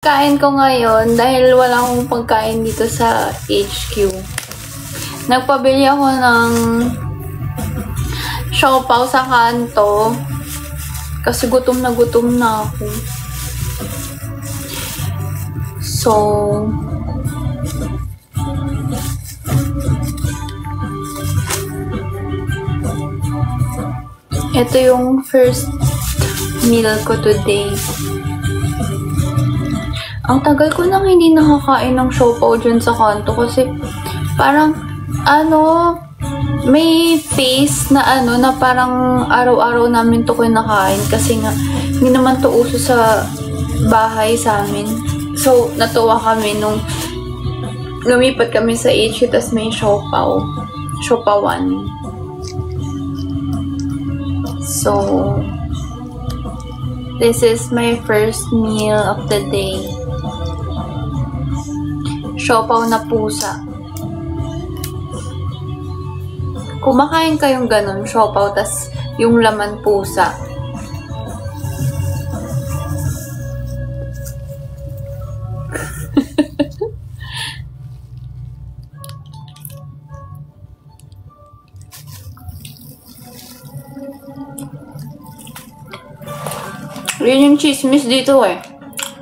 Kain ko ngayon dahil wala akong pagkain dito sa HQ. Nagpabili ako ng siopaw sa kanto kasi gutom na ako. So, ito yung first meal ko today. Ang tagal ko nang hindi nakakain ng siopaw dyan sa kanto kasi parang may face na na parang araw-araw namin to kinakain kasi nga hindi naman to uso sa bahay sa amin. So, natuwa kami nung lumipat kami sa HQ tas may siopawan. So, this is my first meal of the day. Siopaw na pusa. Kumakain kayong ganun, siopaw, tas yung laman pusa. Yun yung chismis dito eh.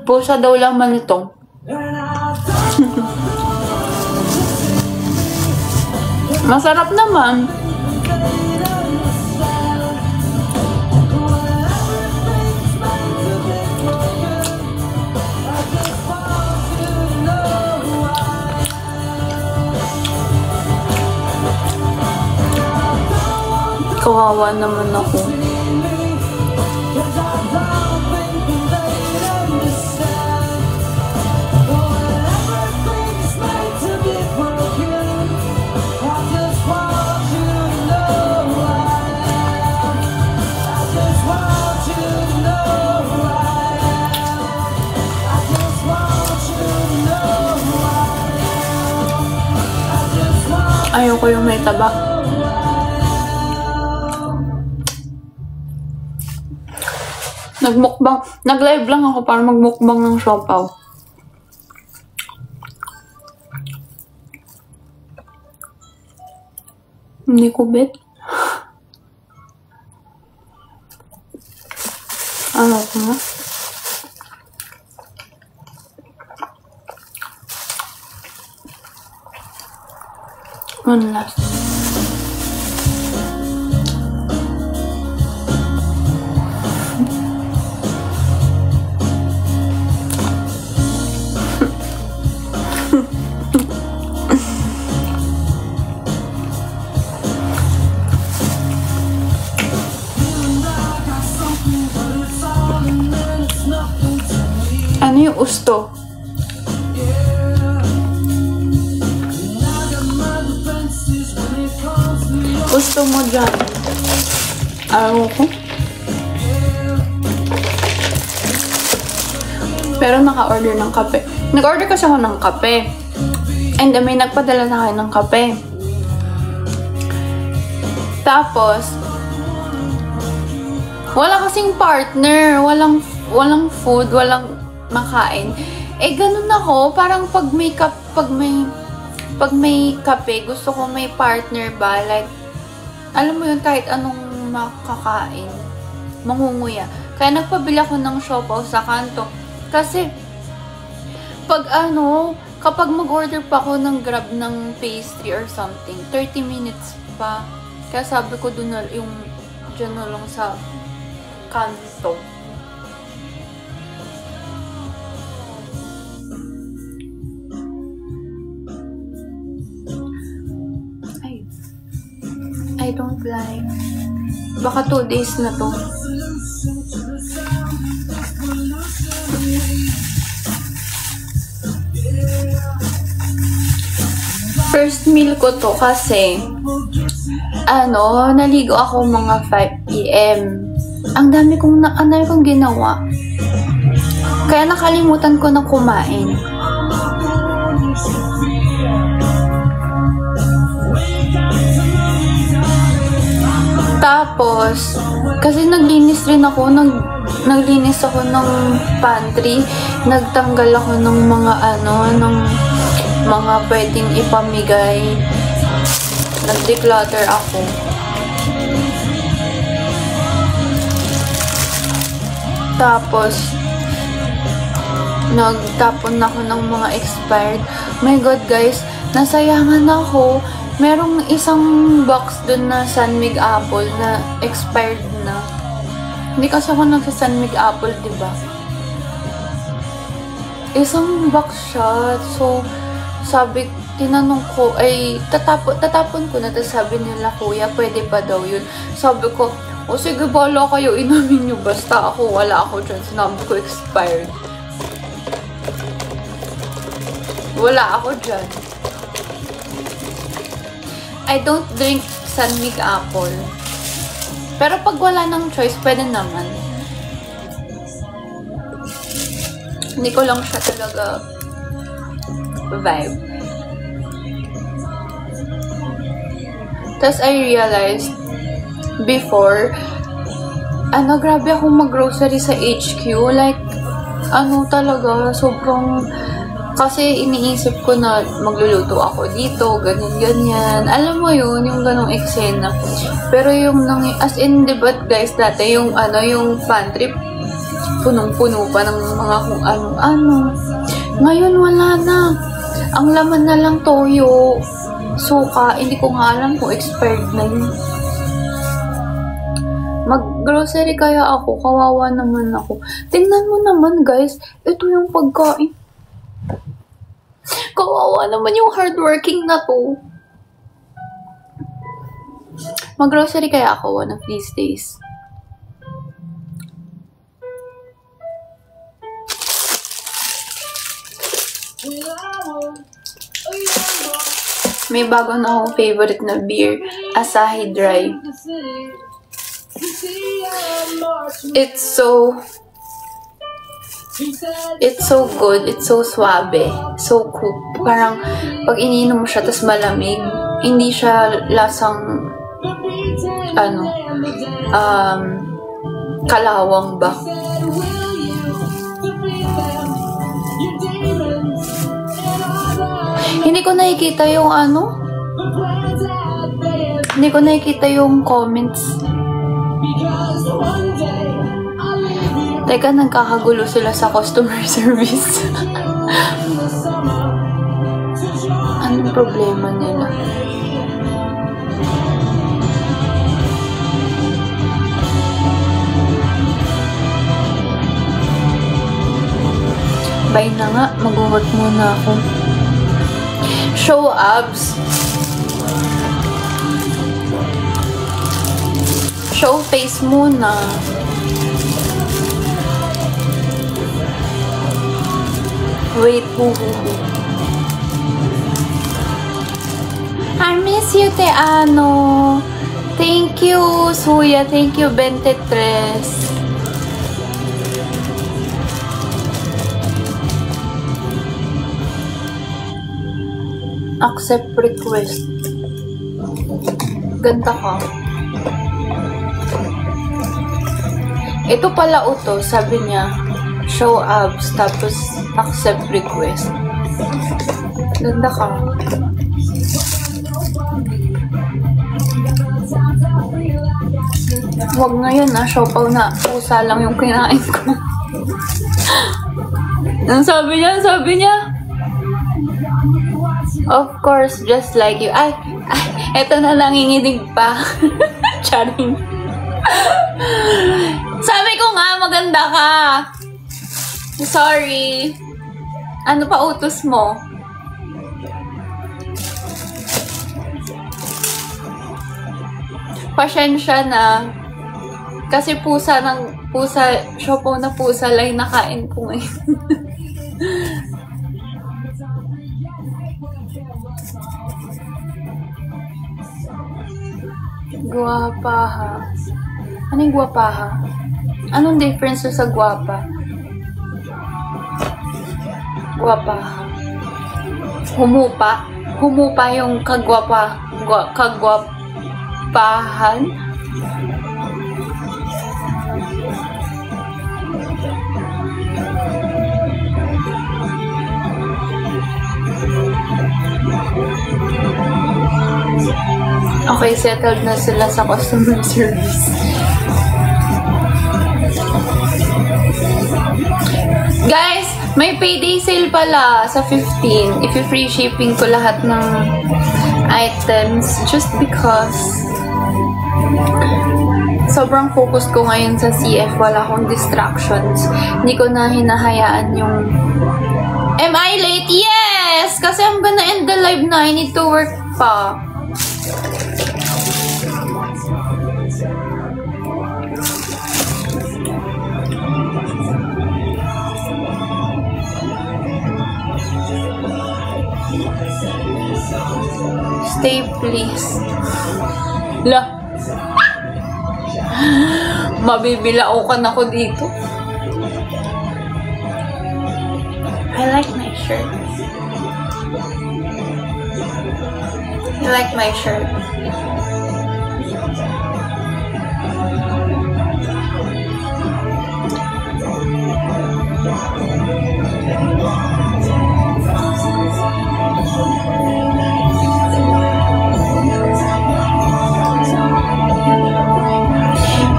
Pusa daw laman ito. Masarap naman. Kawawa naman ako. Ayoko yung may taba. Nag-live lang ako para magmukbang ng siopaw. Hindi ko bet. Ano ko na? One last. Ano yung usto? Gusto mo dyan? Ayaw ko. Pero naka-order ng kape. Nag-order kasi ako ng kape. And may nagpadala na kayo ng kape. Tapos, wala kasing partner. Walang food. Walang makain. Eh, ganun ako. Parang pag may kape, gusto ko may partner ba? Like, alam mo yun, kahit anong makakain, mangunguya. Kaya nagpabili ako ng siopaw sa kanto. Kasi, kapag mag-order pa ako ng Grab ng pastry or something, 30 minutes pa. Kaya sabi ko dun na yung dyan na lang sa kanto. I don't like. Baka 2 days na to. First meal ko to kasi naligo ako mga 5 PM. Ang dami kong ginawa. Kaya nakalimutan ko na kumain. Tapos, kasi naglinis rin ako, naglinis ako ng pantry. nagtanggal ako ng mga ng mga pwedeng ipamigay. Nag-declutter ako. Tapos, nagtapon ako ng mga expired. My God, guys, nasayangan ako. Merong isang box dun na Sunmig Apple na expired na. Hindi kasi ako nagsa-Sunmig Apple, diba? Isang box siya. So, tinanong ko, ay, tatapon ko na. Tapos sabi nila, kuya, pwede pa daw yun. Sabi ko, o sige, bala kayo, inumin nyo. Basta ako, wala ako dyan. Sinabi ko, expired. Wala ako dyan. I don't drink Sunmig Apple. Pero pag wala ng choice, pwede naman. Hindi ko lang siya talaga vibe. Tapos I realized, before, grabe akong mag-grocery sa HQ. Like, talaga, sobrang, kasi iniisip ko na magluluto ako dito, ganyan-ganyan. Alam mo yun, yung ganong eksena. Pero yung, as in, diba guys, dati yung, yung pantry, punong-puno pa ng mga kung ano-ano. Ngayon, wala na. Ang laman na lang toyo, suka, hindi ko nga alam kung expired na yun. Mag-grocery kaya ako, kawawa naman ako. Tingnan mo naman guys, ito yung pagkain. Kawawa naman yung hardworking na to. Mag-grocery kaya ako one of these days. May bago na akong favorite na beer, Asahi Dry. It's so good. It's so suabe. So cool. Parang pag iniinom mo siya tas malamig, hindi siya lasang kalawang ba. Hindi ko nakikita yung hindi ko nakikita yung comments. Teka, nagkakagulo sila sa customer service. Anong problema nila? Bye na nga, mag-work muna ako. Show abs. Show face muna. Wait, I miss you, Te Ano. Thank you, Suya. Thank you, 23. Accept request. Ganda ka. Ito pala uto, sabi niya, show abs, tapos accept request. Ganda ka. Huwag ngayon siopaw na. Pusa lang yung kinain ko. Ang sabi niya, of course, just like you. Ay, eto na nanginginig pa. Charing. Sabi ko nga, maganda ka. Sorry. Ano pa utos mo? Pasensya na. Kasi siopaw na pusa lang nakain ko ngayon. Guwapaha. Anong guwapaha? Anong difference sa guwapa? Guwapaha. Humupa. Humupa yung kagwapahan. Okay, settled na sila sa customer service. Guys, may payday sale pala sa 15. If you free shipping ko lahat ng items just because sobrang focus ko ngayon sa CF. Wala akong distractions. Hindi ko na hinahayaan yung Am I late? Yes! Kasi I'm gonna end the live na. I need to work pa. Stay please. La. Mabibilaukan ako dito. I like my shirt. I like my shirt.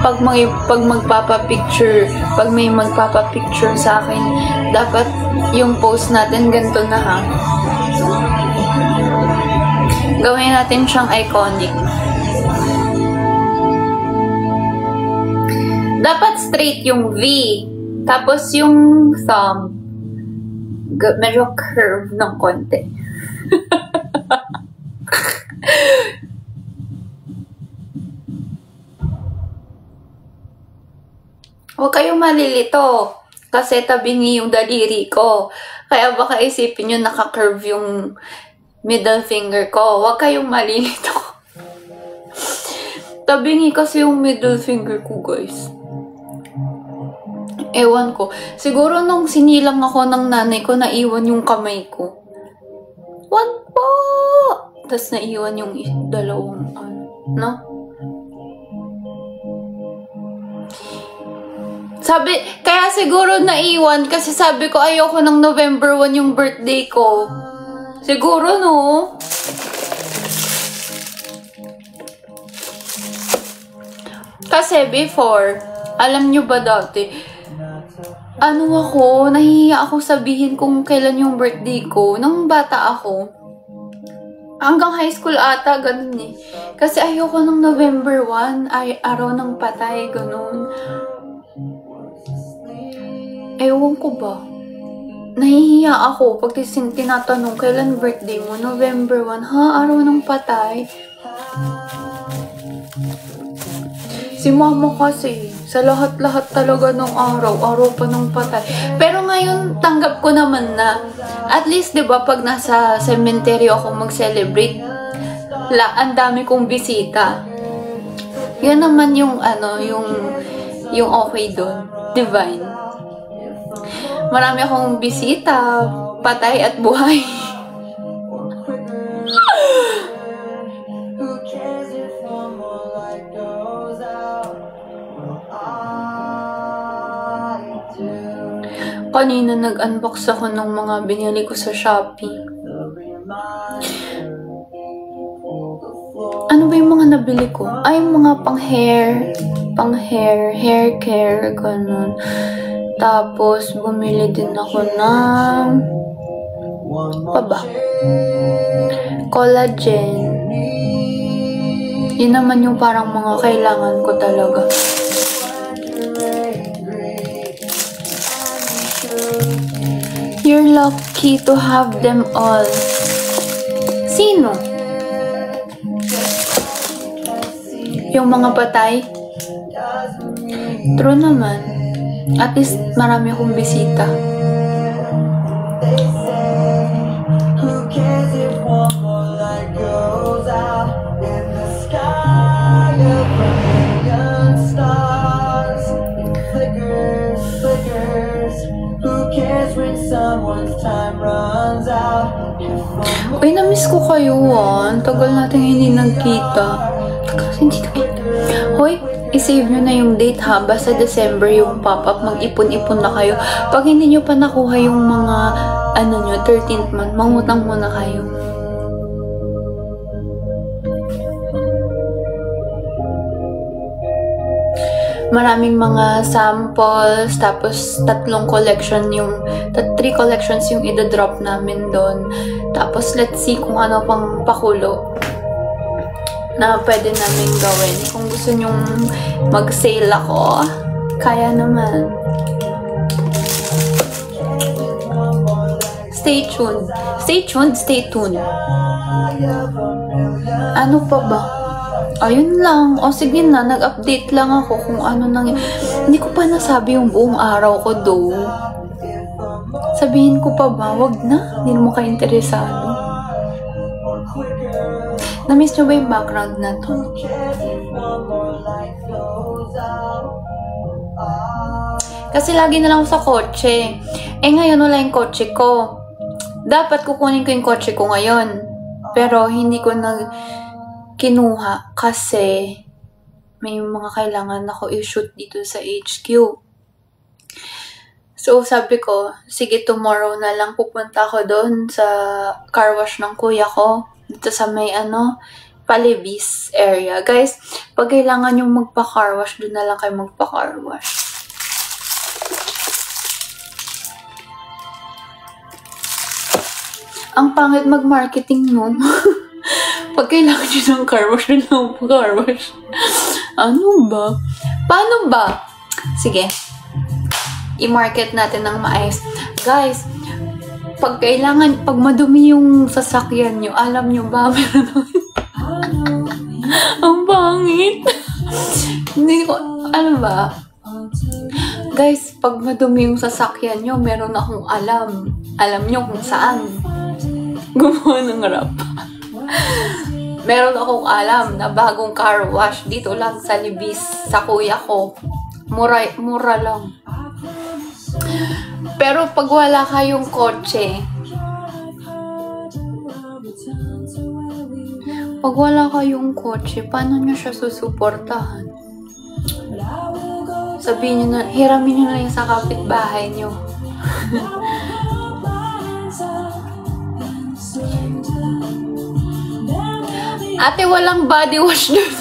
Pag may magpapa-picture sa akin, dapat yung post natin ganito na ha. Gawin natin siyang iconic. Dapat straight yung V. Tapos yung thumb, medyo curve ng konti. Huwag kayong malilito. Kasi tabingi yung daliri ko. Kaya baka isipin nyo naka-curve yung middle finger ko. Huwag kayong malilito. Tabingi kasi yung middle finger ko, guys. Ewan ko. Siguro nung sinilang ako ng nanay ko, naiwan yung kamay ko. Wag po! Tapos naiwan yung dalawang, no? Kaya siguro naiwan kasi sabi ko ayoko ng November 1 yung birthday ko. Siguro, no? Kasi before, alam nyo ba dati, nahihiya ako sabihin kung kailan yung birthday ko. Nung bata ako, hanggang high school ata, ganun eh. Kasi ayoko ng November 1, araw ng patay, ganun. Ewan ko ba? Nahihiya ako pag tinatanong kailan birthday mo? November 1. Ha? Araw ng patay? Si mama kasi, sa lahat-lahat talaga ng araw pa ng patay. Pero ngayon, tanggap ko naman na, at least, di ba, pag nasa cemetery ako mag-celebrate, ang dami kong bisita. Yan naman yung, yung okay doon. Divine. Marami akong bisita, patay at buhay. Kanina nag-unbox ako ng mga binili ko sa Shopee. Ano ba yung mga nabili ko? Ay, yung mga pang-hair, hair care, ganun. Tapos, bumili din ako ng collagen. Yun naman yung parang mga kailangan ko talaga. You're lucky to have them all. Sino? Yung mga patay? True naman. At least, marami akong bisita. Uy, na-miss ko kayo, Tagal natin hindi nagkita. Hoy, i-save nyo na yung date ha. Basta December yung pop-up. Mag-ipon-ipon na kayo. Pag hindi nyo pa nakuha yung mga, 13th month, mangutang muna kayo. maraming mga samples, tapos 3 collections yung idodrop namin doon. Tapos let's see kung ano pang pakulo na pwede namin gawin. Kung gusto nyong mag-sale ako, kaya naman. Stay tuned. Stay tuned, stay tuned. Ano pa ba? Ayun lang. O sige na, nag-update lang ako kung ano nang... Hindi ko pa nasabi yung buong araw ko though. Sabihin ko pa ba? Wag na. Hindi mo ka interesado. Na-miss nyo ba yung background na to? Kasi lagi na lang ako sa kotse. Eh ngayon wala yung kotse ko. Dapat kukunin ko yung kotse ko ngayon. Pero hindi ko kinuha kasi may mga kailangan ako i-shoot dito sa HQ. So, sabi ko, sige, tomorrow na lang pupunta ako doon sa car wash ng kuya ko. Dito sa may, Palibis area. Guys, pag kailangan yung magpa-car wash, doon na lang kayo magpa-car wash. Ang pangit mag-marketing, no? Pag kailangan nyo ng car wash, doon lang magpa-car wash. Ano ba? Paano ba? Sige. I-market natin ng maayos. Guys, pag madumi yung sasakyan nyo, alam nyo ba, meron ang pangit. Hindi ko, ano ba? Guys, pag madumi yung sasakyan nyo, meron akong alam. Alam nyo kung saan. Gumawa ng rap. Meron akong alam na bagong car wash dito lang sa Libis, sa kuya ko. Mura lang. Pero pag wala kayong kotse, paano nyo siya susuportahan? Sabihin nyo na, hiramin nyo na yung sa kapitbahay nyo. Ate, walang body wash doon.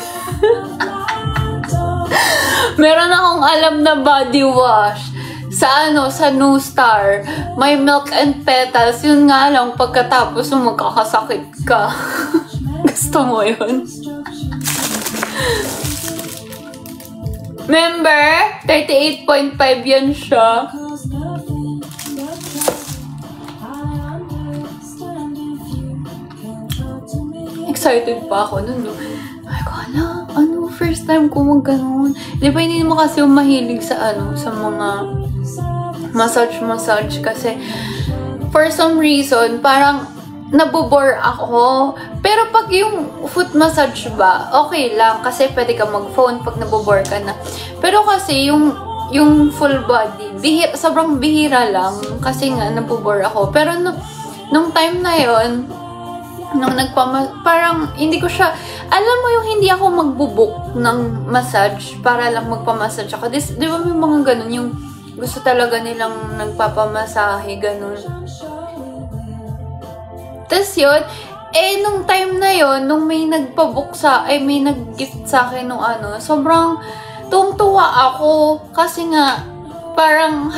Meron akong alam na body wash. Sa New Star. May milk and petals. Yun nga lang, pagkatapos mo magkakasakit ka. Gusto mo yun? Member, 38.5 yan siya. Excited pa ako nun. Ay ko, first time ko mag-ganon. Di ba hindi naman kasi mahilig sa sa mga massage kasi for some reason, parang nabobore ako. Pero pag yung foot massage ba, okay lang kasi pwede ka mag-phone pag nabobore ka na. Pero kasi yung full body, sobrang bihira lang kasi nga nabobore ako. Pero nung time na yon, parang hindi ko siya, alam mo yung hindi ako magbubuk ng massage para lang magpamassage ako. Di ba may mga ganun, yung gusto talaga nilang nagpapamasahe, ganun. Tapos yun, nung time na yon, nung may may nag-gift sa akin nung sobrang tuwang-tuwa ako. Kasi nga, parang,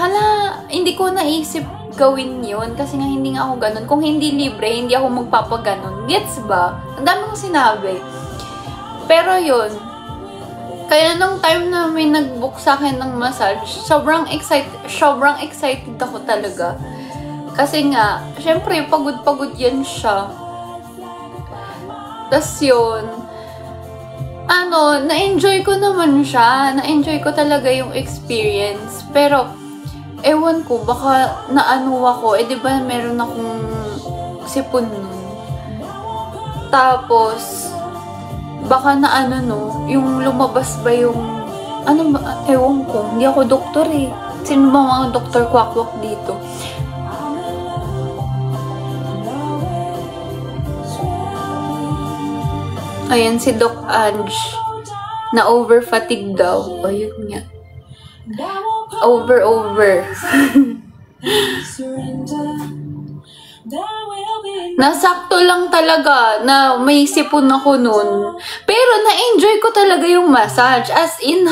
hindi ko naisip gawin yun. Kasi nga, hindi nga ako ganun. Kung hindi libre, hindi ako magpapaganon. Gets ba? Ang dami kong sinabi. Pero yun, kaya nung time na may nag-book sa akin ng massage, sobrang excited ako talaga. Kasi nga, syempre, pagod-pagod yan siya. Tapos yun, na-enjoy ko naman siya. Na-enjoy ko talaga yung experience. Pero, ewan ko, baka ako. Di ba meron akong sipon nun. Tapos, baka yung lumabas ba yung, ewan ko, hindi ako doktor eh. Sino ba mga doktor kwak-kwak dito? Ayan, si Doc Ange, na over-fatigue daw. O, yun nga. Over. Nasakto lang talaga na may sipon ako nun. Pero na-enjoy ko talaga yung massage. As in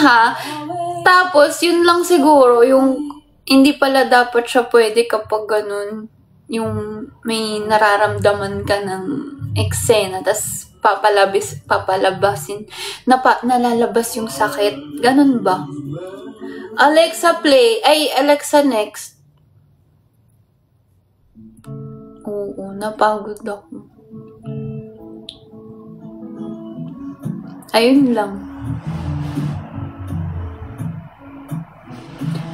Tapos, yun lang siguro, yung hindi pala dapat siya pwede kapag ganun, yung may nararamdaman ka ng eksena, tas papalabasin, nalalabas yung sakit. Ganun ba? Alexa, play. Ay, Alexa, next. Oo, napagod ako. Ayun lang.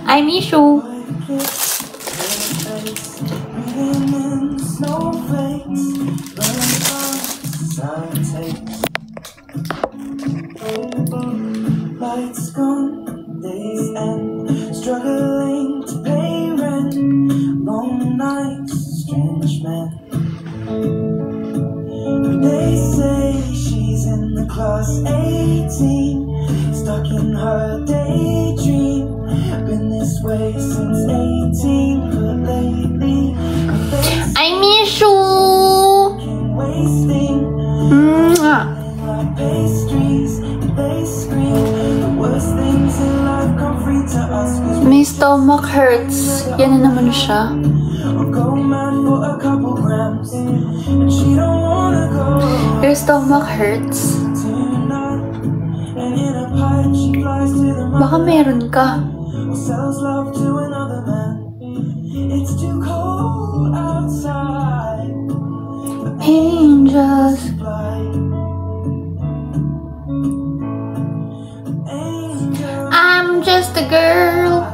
I miss you. Lights gone, days end, struggling to pay rent, long nights, strange men. They say she's in the class 18, stuck in her daydream. Been this way since 18, but lately her face I miss you. wasting. Like pastries, they scream. The worst things in life come free to us. My stomach hurts. Yan na naman siya. I'll go mad for a couple grams, and she don't wanna go. Your stomach hurts? Tonight, and in a pipe she flies to the Baka meron ka. or sells love to another man. It's too cold outside. Angels. Fly. I'm just a girl.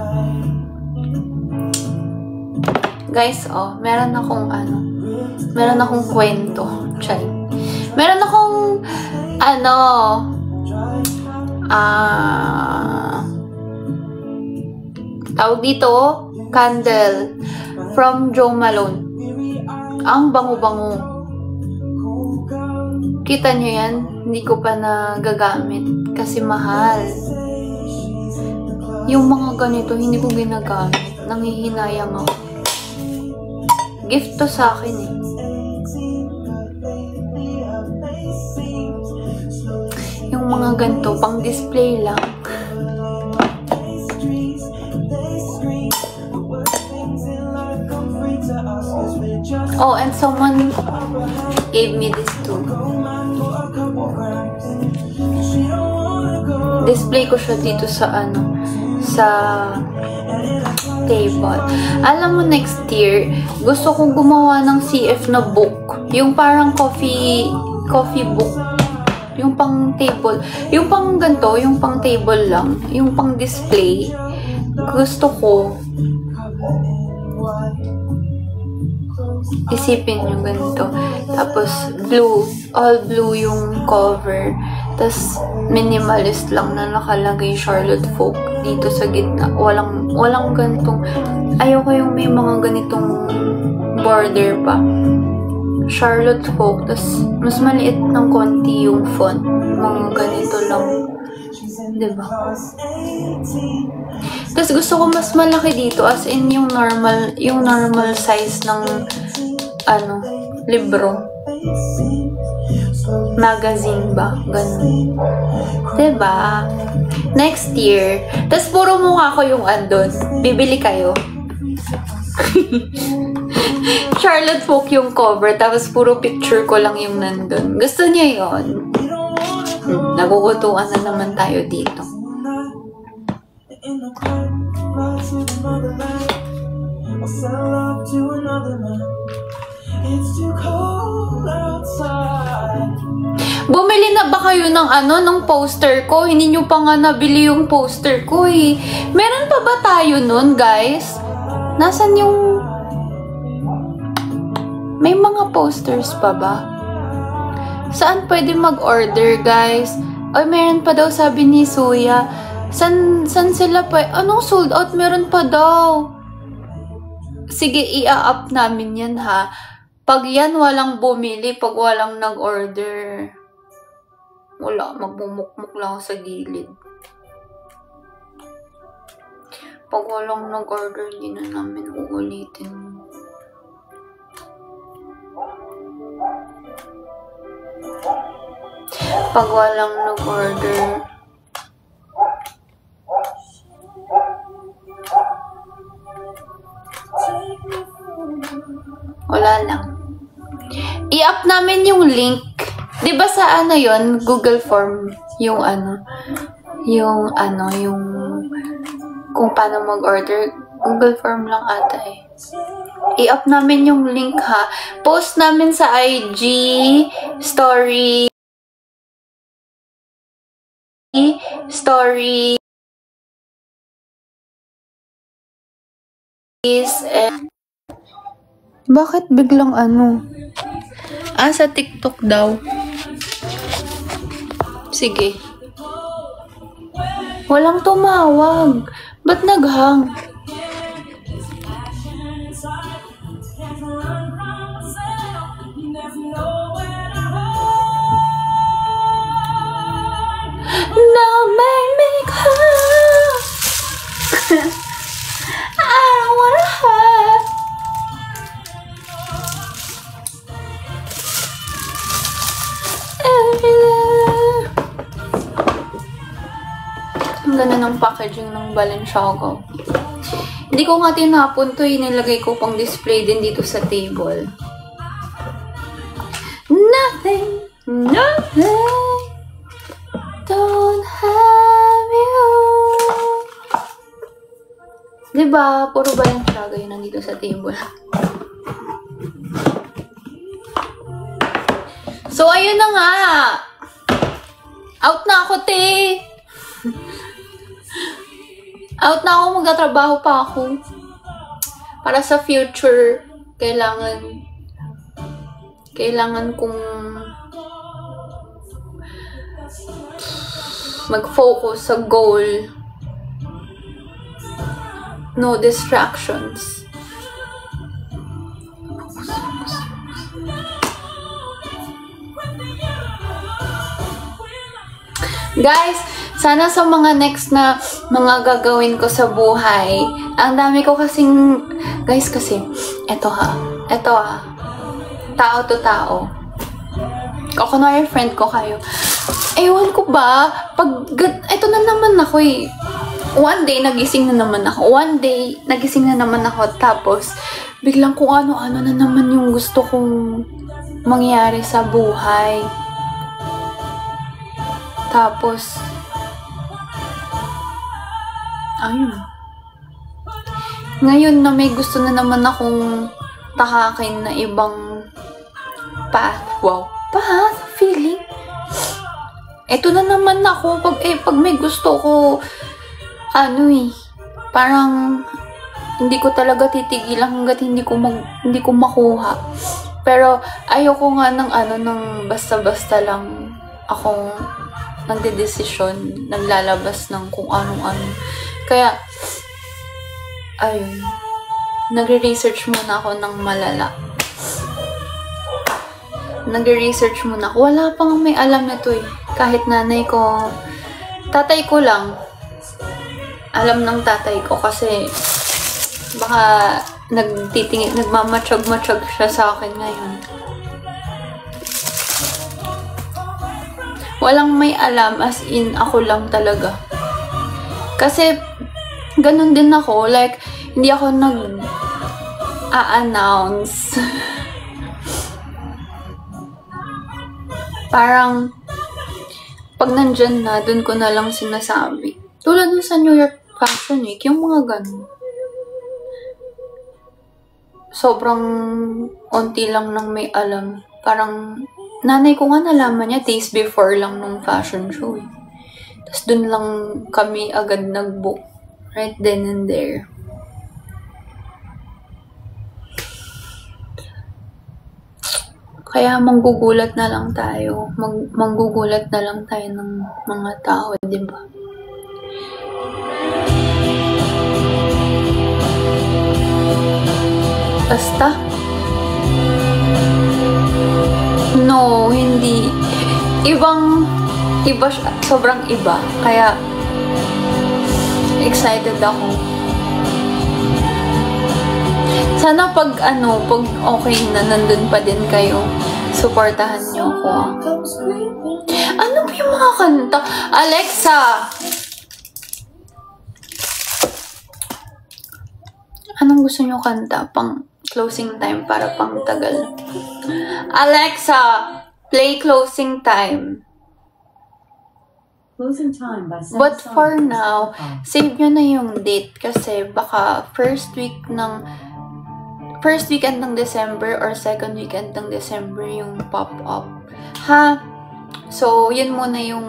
Guys, meron akong kwento. Chay. Meron akong, tawag dito, candle from Jo Malone. Ang bango-bango. Kita nyo yan? Hindi ko pa nagagamit kasi mahal. Yung mga ganito, hindi ko ginagamit. Nanghihinayang ako. Gift to sa akin eh. Yung mga ganito, pang display lang. Oh, and someone gave me this too. Display ko siya dito sa sa table. Alam mo, next year, gusto kong gumawa ng CF na book. Yung parang coffee book. Yung pang table. Yung pang ganito, yung pang table lang. Yung pang display. Gusto ko isipin yung ganito. Tapos, blue. All blue yung cover. Tapos, minimalist lang na nakalagay Charlotte Folk dito sa gitna. Walang ganitong, ayoko yung may mga ganitong border pa. Charlotte Folk. Tapos, mas maliit ng konti yung font. Mga ganito lang. Diba? Tapos, gusto ko mas malaki dito as in yung normal size ng libro. Magazine ba? Ganun. Diba? Next year. Tapos puro mukha ko yung andun. Bibili kayo. Charlotte Folk yung cover. Tapos puro picture ko lang yung nandun. Gusto niyo yun? Nagugutuan na naman tayo dito. Bumili na ba kayo ng poster ko? Hindi nyo pa nga nabili yung poster ko eh. Meron pa ba tayo nun, guys? Nasaan yung... May mga posters pa ba? Saan pwede mag-order, guys? Ay, meron pa daw, sabi ni Suya. San sila pa? Anong sold out? Meron pa daw. Sige, i-up namin yan, ha? Pag yan, walang bumili. Pag walang nag-order. Wala, magbumukmuk lang sa gilid. Pag walang nag-order, hindi na namin uulitin. Pag walang nag-order. Wala lang. I-up namin yung link. Di ba sa ano yon Google Form, yung kung paano mag-order. Google Form lang ata eh. I-up namin yung link ha. Post namin sa IG, story, bakit biglang ano? Sa TikTok daw. Sige. Walang tumawag. Ba't naghang? Now make me cry. I don't wanna hurt. Ang ganda ng packaging ng Balenciaga. Hindi ko nga tinapon to, nilagay ko pang display din dito sa table. Nothing, don't have you. Diba? Puro Balenciaga yun nandito sa table. So, ayun na nga. Out na ako, te. Out na ako, magtatrabaho pa ako. Para sa future, kailangan kong mag-focus sa goal. No distractions. Guys, sana sa mga next na mga gagawin ko sa buhay, ang dami ko kasing, guys kasi, eto ha, tao to tao. Kunwari friend ko kayo. Ewan ko ba, eto na naman ako eh. One day, nagising na naman ako. Tapos, biglang kung ano-ano na naman yung gusto kong mangyari sa buhay. Tapos, ayun. Ngayon na may gusto na naman akong takakin na ibang path. Wow. Path? Feeling? Eto na naman ako. Pag may gusto ko, parang hindi ko talaga titigilan hanggat hindi ko makuha. Pero ayoko nga ng basta-basta lang akong nagdedesisyon, naglalabas ng kung anong-ano. Kaya, ayun, nagre-research muna ako ng malala. Nagre-research muna ako. Wala pang may alam na to eh. Kahit nanay ko, tatay ko lang, alam ng tatay ko kasi baka nagmamatsyag-matsyag siya sa akin ngayon. Walang may alam, as in, ako lang talaga. Kasi, ganun din ako. Like, hindi ako nag-a-announce. Parang, pag nandyan na, dun ko na lang sinasabi. Tulad nun sa New York Fashion Week, yung mga ganun. Sobrang onti lang nang may alam. Parang, nanay ko nga nalaman niya days before lang nung fashion show eh. Tapos dun lang kami agad nag-book. Right then and there. Kaya manggugulat na lang tayo. Manggugulat na lang tayo ng mga tao, di ba? Basta? No, hindi. Iba siya. Sobrang iba. Kaya, excited ako. Sana pag okay na, nandun pa din kayo. Supportahan niyo ako. Ano ba yung mga kanta? Alexa! Anong gusto niyo kanta? closing time para pang tagal. Alexa, play closing time. Closing time by But for now, save nyo na yung date kasi baka first weekend ng December or second weekend ng December yung pop-up. Ha? So, yun muna yung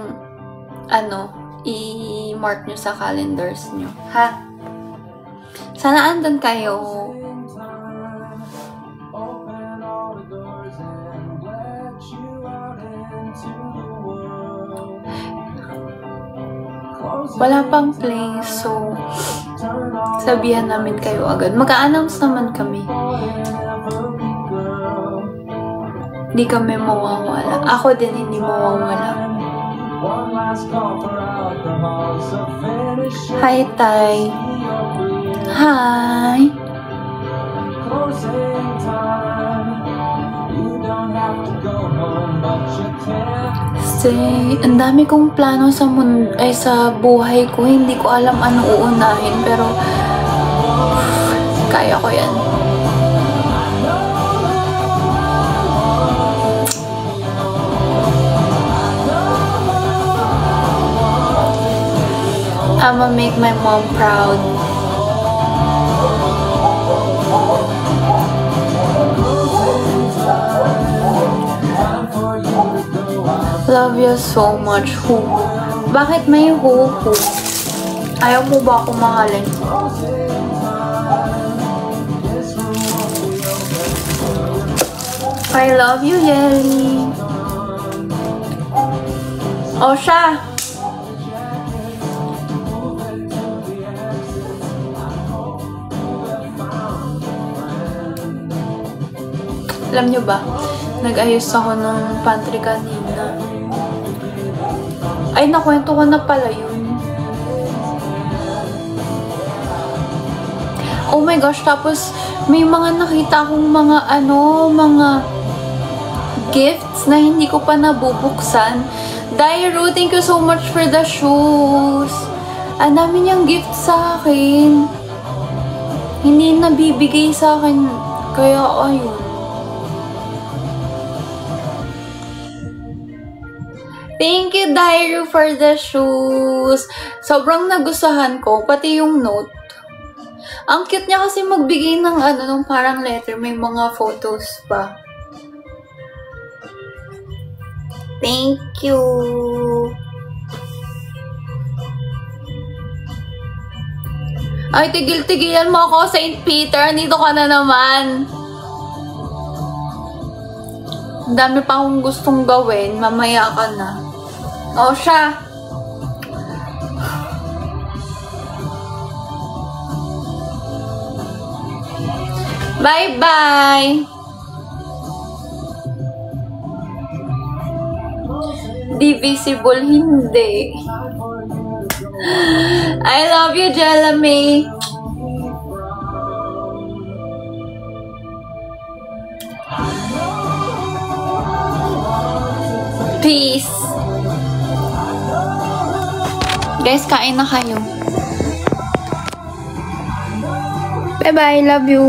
i-mark nyo sa calendars nyo. Ha? Sana andun kayo. Wala pang place, so sabihan namin kayo agad. Mag-a-announce naman kami. Hindi kami mawawala. Ako din hindi mawawala. Hi, Tay. Hi. Kasi ang dami kong plano sa sa buhay ko. Hindi ko alam ano uunahin, pero kaya ko yan. I'ma make my mom proud. Love you so much, Who. Bakit may Who? Ayaw mo ba akong mahalin? I love you, Jelly. O siya. Alam nyo ba, nag-ayos ako ng pantry kanina. Ay, nakwento ko na pala yun. Oh my gosh, tapos may mga nakita akong mga gifts na hindi ko pa nabubuksan. Dairu, thank you so much for the shoes. Ang dami niyang gift sa akin. Hindi nabibigay sa akin. Kaya, ayun. Thank you, Dairu, for the shoes. Sobrang nagustuhan ko, pati yung note. Ang cute niya kasi magbigay ng nung parang letter. May mga photos pa. Thank you. Ay, tigil-tigilan mo ako, St. Peter. Nandito ka na naman. Ang dami pa akong gustong gawin. Mamaya ka na. O, siya. Bye-bye. Divisible, hindi. I love you, Jelly. Peace. Guys, kain na kayo. Bye-bye. Love you.